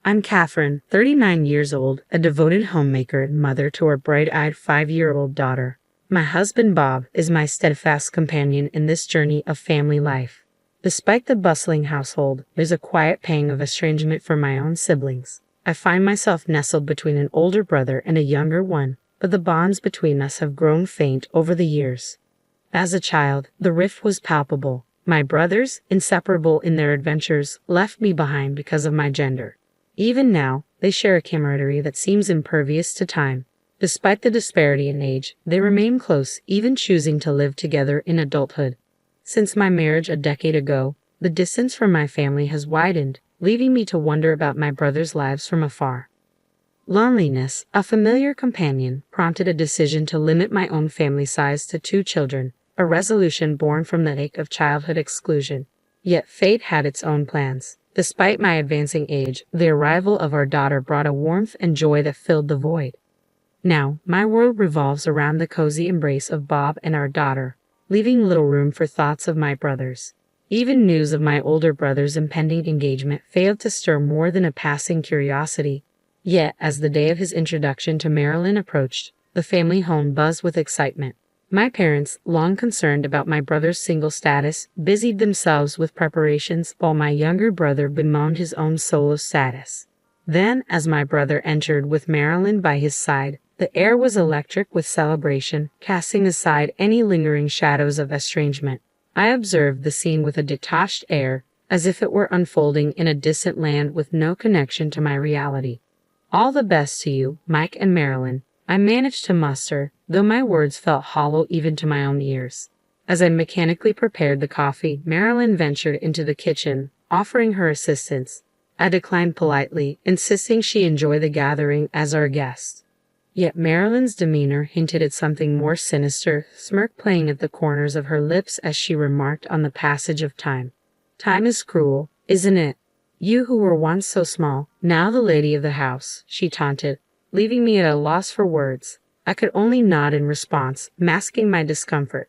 I'm Catherine, 39 years old, a devoted homemaker and mother to a bright-eyed 5-year-old daughter. My husband Bob is my steadfast companion in this journey of family life. Despite the bustling household, there's a quiet pang of estrangement from my own siblings. I find myself nestled between an older brother and a younger one, but the bonds between us have grown faint over the years. As a child, the rift was palpable. My brothers, inseparable in their adventures, left me behind because of my gender. Even now, they share a camaraderie that seems impervious to time. Despite the disparity in age, they remain close, even choosing to live together in adulthood. Since my marriage a decade ago, the distance from my family has widened, leaving me to wonder about my brothers' lives from afar. Loneliness, a familiar companion, prompted a decision to limit my own family size to 2 children, a resolution born from the ache of childhood exclusion. Yet fate had its own plans. Despite my advancing age, the arrival of our daughter brought a warmth and joy that filled the void. Now, my world revolves around the cozy embrace of Bob and our daughter, leaving little room for thoughts of my brothers. Even news of my older brother's impending engagement failed to stir more than a passing curiosity. Yet, as the day of his introduction to Marilyn approached, the family home buzzed with excitement. My parents, long concerned about my brother's single status, busied themselves with preparations while my younger brother bemoaned his own solo status. Then, as my brother entered with Marilyn by his side, the air was electric with celebration, casting aside any lingering shadows of estrangement. I observed the scene with a detached air, as if it were unfolding in a distant land with no connection to my reality. "All the best to you, Mike and Marilyn," I managed to muster, though my words felt hollow even to my own ears. As I mechanically prepared the coffee, Marilyn ventured into the kitchen, offering her assistance. I declined politely, insisting she enjoy the gathering as our guest. Yet Marilyn's demeanor hinted at something more sinister, smirk playing at the corners of her lips as she remarked on the passage of time. "Time is cruel, isn't it? You who were once so small, now the lady of the house," she taunted, leaving me at a loss for words. I could only nod in response, masking my discomfort.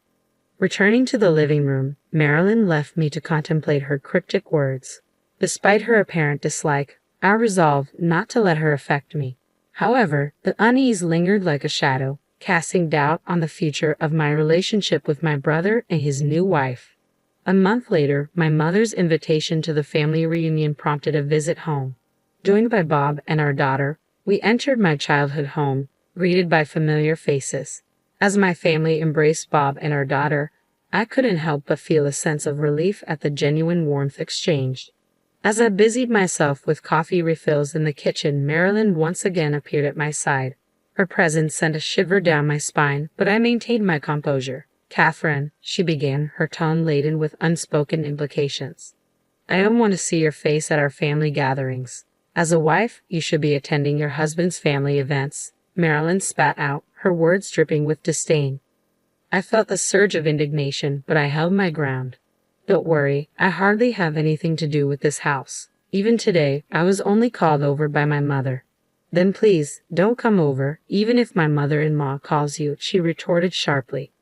Returning to the living room, Marilyn left me to contemplate her cryptic words. Despite her apparent dislike, I resolved not to let her affect me. However, the unease lingered like a shadow, casting doubt on the future of my relationship with my brother and his new wife. A month later, my mother's invitation to the family reunion prompted a visit home. Joined by Bob and our daughter, we entered my childhood home, greeted by familiar faces. As my family embraced Bob and our daughter, I couldn't help but feel a sense of relief at the genuine warmth exchanged. As I busied myself with coffee refills in the kitchen, Marilyn once again appeared at my side. Her presence sent a shiver down my spine, but I maintained my composure. "Catherine," she began, her tone laden with unspoken implications, "I don't want to see your face at our family gatherings. As a wife, you should be attending your husband's family events." Marilyn spat out, her words dripping with disdain. I felt a surge of indignation, but I held my ground. "Don't worry, I hardly have anything to do with this house. Even today, I was only called over by my mother." "Then please, don't come over, even if my mother-in-law calls you," she retorted sharply.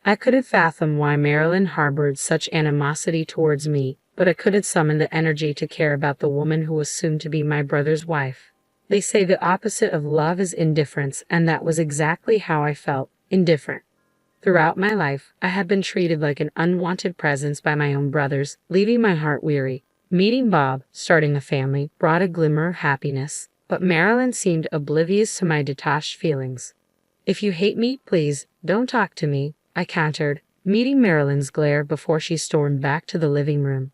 I couldn't fathom why Marilyn harbored such animosity towards me, but I couldn't summon the energy to care about the woman who was soon to be my brother's wife. They say the opposite of love is indifference, and that was exactly how I felt, indifferent. Throughout my life, I had been treated like an unwanted presence by my own brothers, leaving my heart weary. Meeting Bob, starting a family, brought a glimmer of happiness, but Marilyn seemed oblivious to my detached feelings. "If you hate me, please, don't talk to me," I countered, meeting Marilyn's glare before she stormed back to the living room.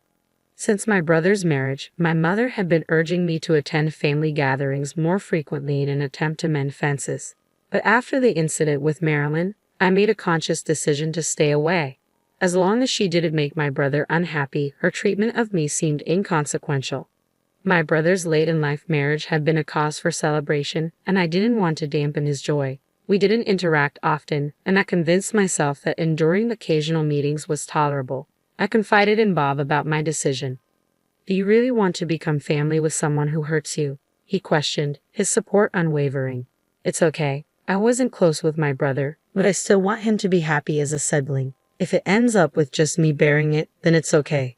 Since my brother's marriage, my mother had been urging me to attend family gatherings more frequently in an attempt to mend fences. But after the incident with Marilyn, I made a conscious decision to stay away. As long as she didn't make my brother unhappy, her treatment of me seemed inconsequential. My brother's late-in-life marriage had been a cause for celebration, and I didn't want to dampen his joy. We didn't interact often, and I convinced myself that enduring occasional meetings was tolerable. I confided in Bob about my decision. "Do you really want to become family with someone who hurts you?" he questioned, his support unwavering. "It's okay. I wasn't close with my brother, but I still want him to be happy as a sibling. If it ends up with just me bearing it, then it's okay."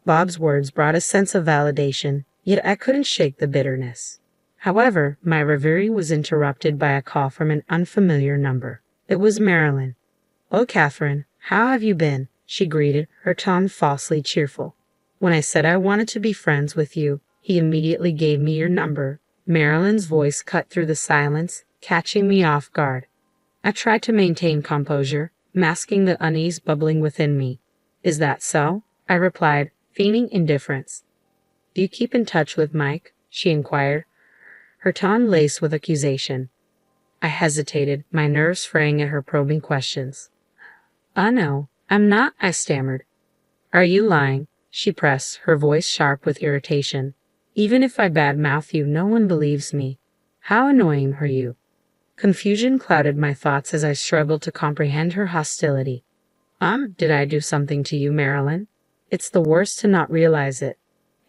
Bob's words brought a sense of validation, yet I couldn't shake the bitterness. However, my reverie was interrupted by a call from an unfamiliar number. It was Marilyn. "Oh, Catherine, how have you been?" she greeted, her tone falsely cheerful. "When I said I wanted to be friends with you, he immediately gave me your number." Marilyn's voice cut through the silence, catching me off guard. I tried to maintain composure, masking the unease bubbling within me. "Is that so?" I replied, feigning indifference. "Do you keep in touch with Mike?" she inquired, her tone laced with accusation. I hesitated, my nerves fraying at her probing questions. No, I'm not," I stammered. "Are you lying?" she pressed, her voice sharp with irritation. "Even if I badmouth you, no one believes me. How annoying are you?" Confusion clouded my thoughts as I struggled to comprehend her hostility. Did I do something to you, Marilyn? It's the worst to not realize it.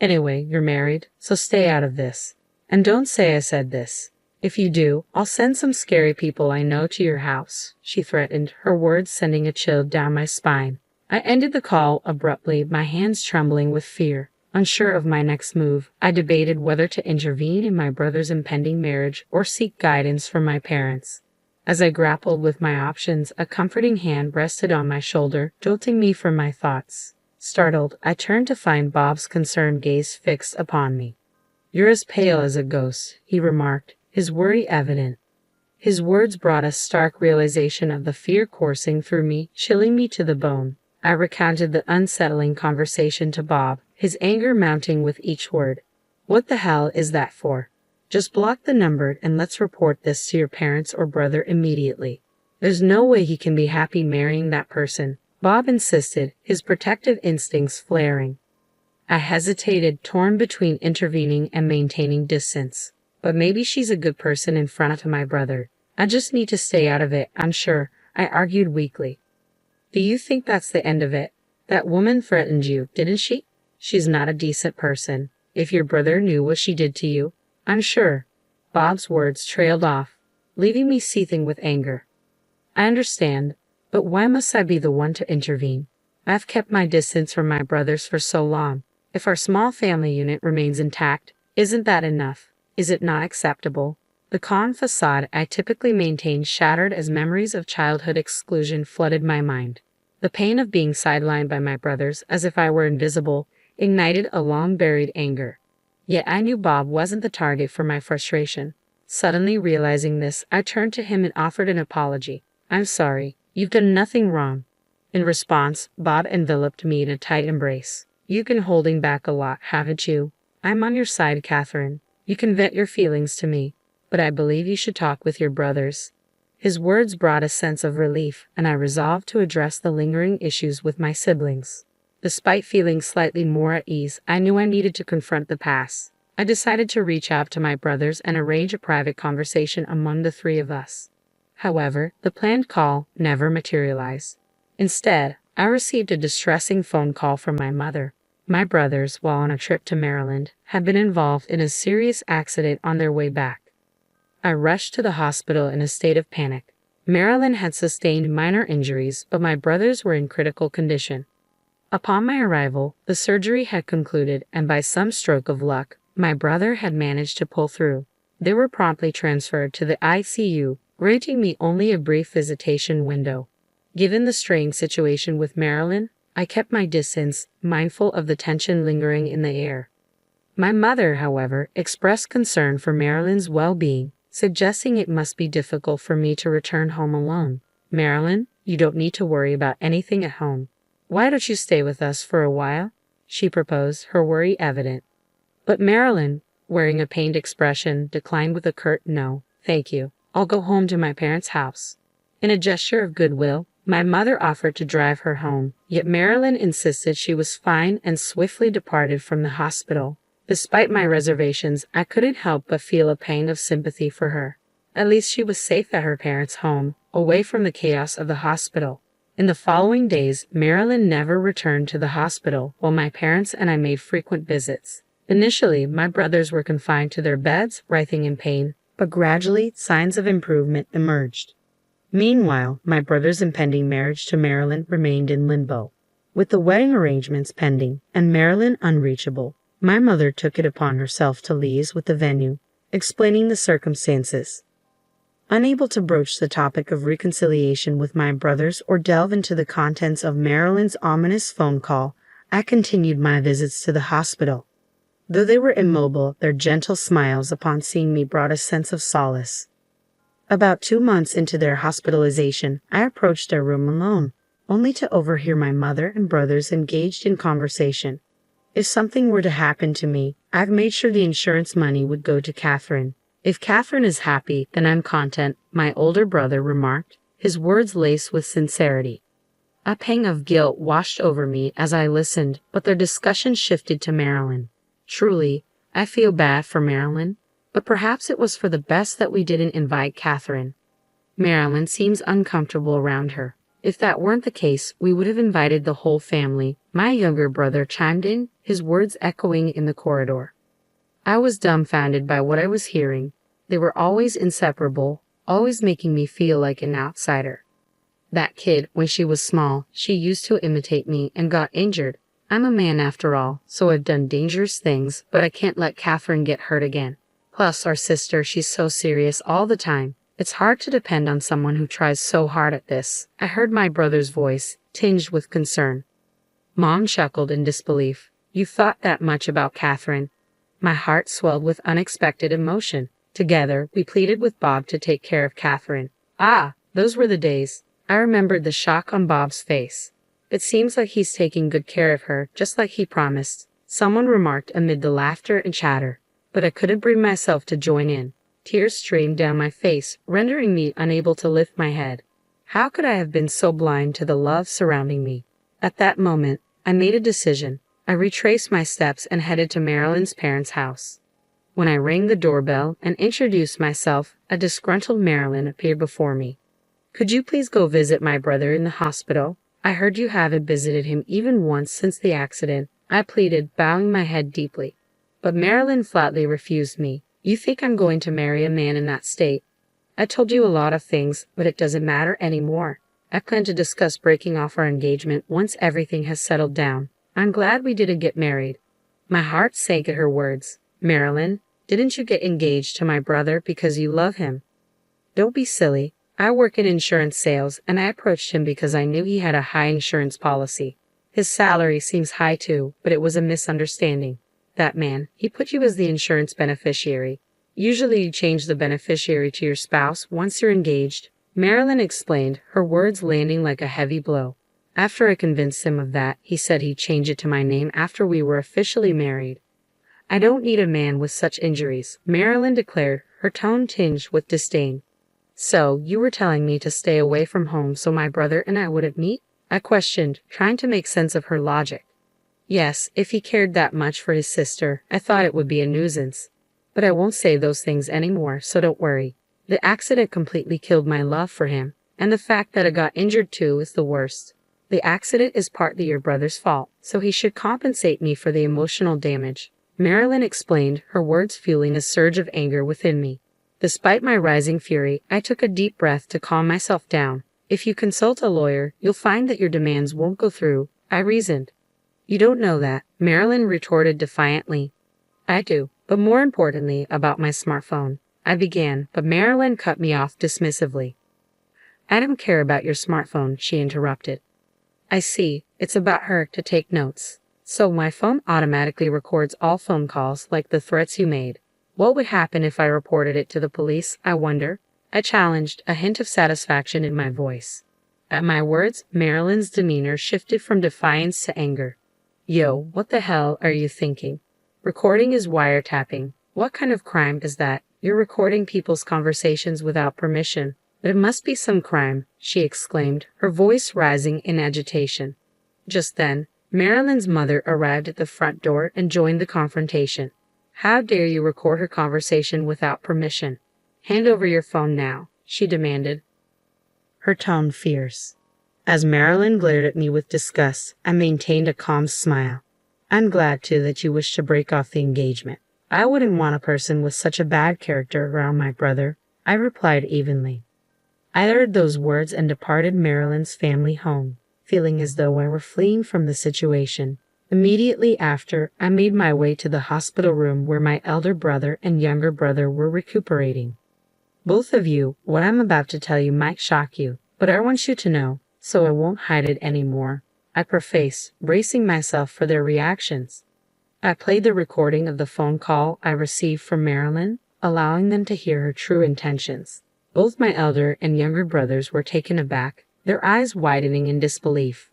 Anyway, you're married, so stay out of this. And don't say I said this. If you do, I'll send some scary people I know to your house," she threatened, her words sending a chill down my spine. I ended the call abruptly, my hands trembling with fear. Unsure of my next move, I debated whether to intervene in my brother's impending marriage or seek guidance from my parents. As I grappled with my options, a comforting hand rested on my shoulder, jolting me from my thoughts. Startled, I turned to find Bob's concerned gaze fixed upon me. "You're as pale as a ghost," he remarked, his worry evident. His words brought a stark realization of the fear coursing through me, chilling me to the bone. I recounted the unsettling conversation to Bob, his anger mounting with each word. "What the hell is that for? Just block the number and let's report this to your parents or brother immediately. There's no way he can be happy marrying that person," Bob insisted, his protective instincts flaring. I hesitated, torn between intervening and maintaining distance. "But maybe she's a good person in front of my brother. I just need to stay out of it, I'm sure," I argued weakly. "Do you think that's the end of it? That woman threatened you, didn't she? She's not a decent person. If your brother knew what she did to you, I'm sure." Bob's words trailed off, leaving me seething with anger. "I understand, but why must I be the one to intervene? I've kept my distance from my brothers for so long. If our small family unit remains intact, isn't that enough? Is it not acceptable?" The calm facade I typically maintained shattered as memories of childhood exclusion flooded my mind. The pain of being sidelined by my brothers, as if I were invisible, ignited a long-buried anger. Yet I knew Bob wasn't the target for my frustration. Suddenly realizing this, I turned to him and offered an apology. "I'm sorry. You've done nothing wrong." In response, Bob enveloped me in a tight embrace. "You've been holding back a lot, haven't you? I'm on your side, Catherine. You can vent your feelings to me, but I believe you should talk with your brothers." His words brought a sense of relief, and I resolved to address the lingering issues with my siblings. Despite feeling slightly more at ease, I knew I needed to confront the past. I decided to reach out to my brothers and arrange a private conversation among the three of us. However, the planned call never materialized. Instead, I received a distressing phone call from my mother. My brothers, while on a trip to Maryland, had been involved in a serious accident on their way back. I rushed to the hospital in a state of panic. Marilyn had sustained minor injuries, but my brothers were in critical condition. Upon my arrival, the surgery had concluded, and by some stroke of luck, my brother had managed to pull through. They were promptly transferred to the ICU, granting me only a brief visitation window. Given the strained situation with Marilyn, I kept my distance, mindful of the tension lingering in the air. My mother, however, expressed concern for Marilyn's well-being, suggesting it must be difficult for me to return home alone. "Marilyn, you don't need to worry about anything at home. Why don't you stay with us for a while?" she proposed, her worry evident. But Marilyn, wearing a pained expression, declined with a curt "No, thank you. I'll go home to my parents' house." In a gesture of goodwill, my mother offered to drive her home, yet Marilyn insisted she was fine and swiftly departed from the hospital. Despite my reservations, I couldn't help but feel a pang of sympathy for her. At least she was safe at her parents' home, away from the chaos of the hospital. In the following days, Marilyn never returned to the hospital, while my parents and I made frequent visits. Initially, my brothers were confined to their beds, writhing in pain, but gradually signs of improvement emerged. Meanwhile, my brother's impending marriage to Marilyn remained in limbo. With the wedding arrangements pending and Marilyn unreachable, My mother took it upon herself to liaise with the venue, explaining the circumstances. Unable to broach the topic of reconciliation with my brothers or delve into the contents of Marilyn's ominous phone call, I continued my visits to the hospital. Though they were immobile, their gentle smiles upon seeing me brought a sense of solace. About 2 months into their hospitalization, I approached their room alone, only to overhear my mother and brothers engaged in conversation. If something were to happen to me, I've made sure the insurance money would go to Catherine. If Catherine is happy, then I'm content, my older brother remarked, his words laced with sincerity. A pang of guilt washed over me as I listened, but their discussion shifted to Marilyn. Truly, I feel bad for Marilyn, but perhaps it was for the best that we didn't invite Catherine. Marilyn seems uncomfortable around her. If that weren't the case, we would have invited the whole family, my younger brother chimed in, his words echoing in the corridor. I was dumbfounded by what I was hearing. They were always inseparable, always making me feel like an outsider. That kid, when she was small, she used to imitate me and got injured. I'm a man after all, so I've done dangerous things, but I can't let Catherine get hurt again. Plus, our sister, she's so serious all the time. It's hard to depend on someone who tries so hard at this. I heard my brother's voice, tinged with concern. Mom chuckled in disbelief. You thought that much about Catherine? My heart swelled with unexpected emotion. Together, we pleaded with Bob to take care of Catherine. Ah, those were the days. I remembered the shock on Bob's face. It seems like he's taking good care of her, just like he promised, someone remarked amid the laughter and chatter. But I couldn't bring myself to join in. Tears streamed down my face, rendering me unable to lift my head. How could I have been so blind to the love surrounding me? At that moment, I made a decision. I retraced my steps and headed to Marilyn's parents' house. When I rang the doorbell and introduced myself, a disgruntled Marilyn appeared before me. Could you please go visit my brother in the hospital? I heard you haven't visited him even once since the accident, I pleaded, bowing my head deeply. But Marilyn flatly refused me. You think I'm going to marry a man in that state? I told you a lot of things, but it doesn't matter anymore. I plan to discuss breaking off our engagement once everything has settled down. I'm glad we didn't get married. My heart sank at her words. Marilyn, didn't you get engaged to my brother because you love him? Don't be silly. I work in insurance sales, and I approached him because I knew he had a high insurance policy. His salary seems high too, but it was a misunderstanding. That man, he put you as the insurance beneficiary. Usually you change the beneficiary to your spouse once you're engaged, Marilyn explained, her words landing like a heavy blow. After I convinced him of that, he said he'd change it to my name after we were officially married. I don't need a man with such injuries, Marilyn declared, her tone tinged with disdain. So, you were telling me to stay away from home so my brother and I wouldn't meet? I questioned, trying to make sense of her logic. Yes, if he cared that much for his sister, I thought it would be a nuisance. But I won't say those things anymore, so don't worry. The accident completely killed my love for him, and the fact that I got injured too is the worst. The accident is partly your brother's fault, so he should compensate me for the emotional damage. Marilyn explained, her words fueling a surge of anger within me. Despite my rising fury, I took a deep breath to calm myself down. If you consult a lawyer, you'll find that your demands won't go through, I reasoned. You don't know that, Marilyn retorted defiantly. I do, but more importantly, about my smartphone. I began, but Marilyn cut me off dismissively. I don't care about your smartphone, she interrupted. I see, it's about her to take notes. So my phone automatically records all phone calls like the threats you made. What would happen if I reported it to the police, I wonder? I challenged, a hint of satisfaction in my voice. At my words, Marilyn's demeanor shifted from defiance to anger. Yo, what the hell are you thinking? Recording is wiretapping. What kind of crime is that? You're recording people's conversations without permission. But it must be some crime, she exclaimed, her voice rising in agitation. Just then, Marilyn's mother arrived at the front door and joined the confrontation. How dare you record her conversation without permission? Hand over your phone now, she demanded, her tone fierce. As Marilyn glared at me with disgust, I maintained a calm smile. I'm glad, too, that you wish to break off the engagement. I wouldn't want a person with such a bad character around my brother, I replied evenly. I uttered those words and departed Marilyn's family home, feeling as though I were fleeing from the situation. Immediately after, I made my way to the hospital room where my elder brother and younger brother were recuperating. Both of you, what I'm about to tell you might shock you, but I want you to know, so I won't hide it anymore. I preface, bracing myself for their reactions. I played the recording of the phone call I received from Marilyn, allowing them to hear her true intentions. Both my elder and younger brothers were taken aback, their eyes widening in disbelief.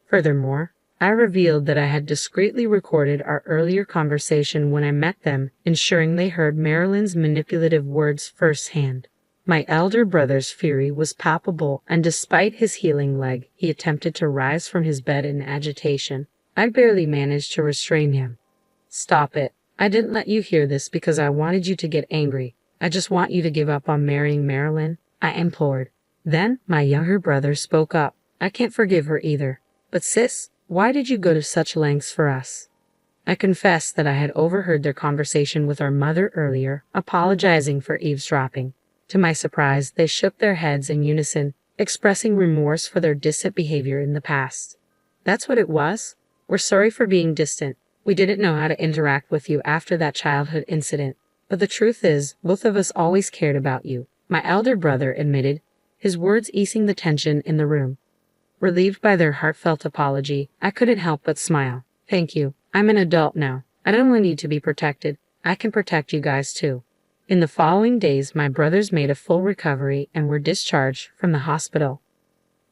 Furthermore, I revealed that I had discreetly recorded our earlier conversation when I met them, ensuring they heard Marilyn's manipulative words firsthand. My elder brother's fury was palpable, and despite his healing leg, he attempted to rise from his bed in agitation. I barely managed to restrain him. "Stop it. I didn't let you hear this because I wanted you to get angry. I just want you to give up on marrying Marilyn," I implored. Then my younger brother spoke up. "I can't forgive her either. But sis, why did you go to such lengths for us?" I confessed that I had overheard their conversation with our mother earlier, apologizing for eavesdropping. To my surprise, they shook their heads in unison, expressing remorse for their distant behavior in the past. "That's what it was? We're sorry for being distant. We didn't know how to interact with you after that childhood incident. But the truth is, both of us always cared about you," my elder brother admitted, his words easing the tension in the room. Relieved by their heartfelt apology, I couldn't help but smile. "Thank you. I'm an adult now. I don't only need to be protected. I can protect you guys too." In the following days, my brothers made a full recovery and were discharged from the hospital.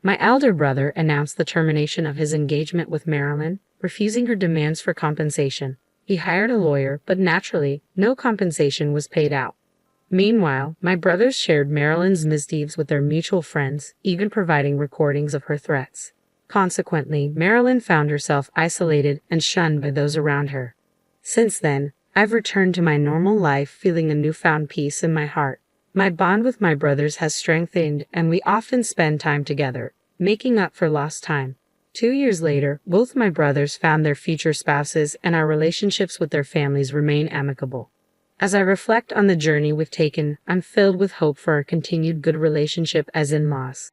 My elder brother announced the termination of his engagement with Marilyn, refusing her demands for compensation. He hired a lawyer, but naturally, no compensation was paid out. Meanwhile, my brothers shared Marilyn's misdeeds with their mutual friends, even providing recordings of her threats. Consequently, Marilyn found herself isolated and shunned by those around her. Since then, I've returned to my normal life feeling a newfound peace in my heart. My bond with my brothers has strengthened, and we often spend time together, making up for lost time. 2 years later, both my brothers found their future spouses, and our relationships with their families remain amicable. As I reflect on the journey we've taken, I'm filled with hope for our continued good relationship as in-laws.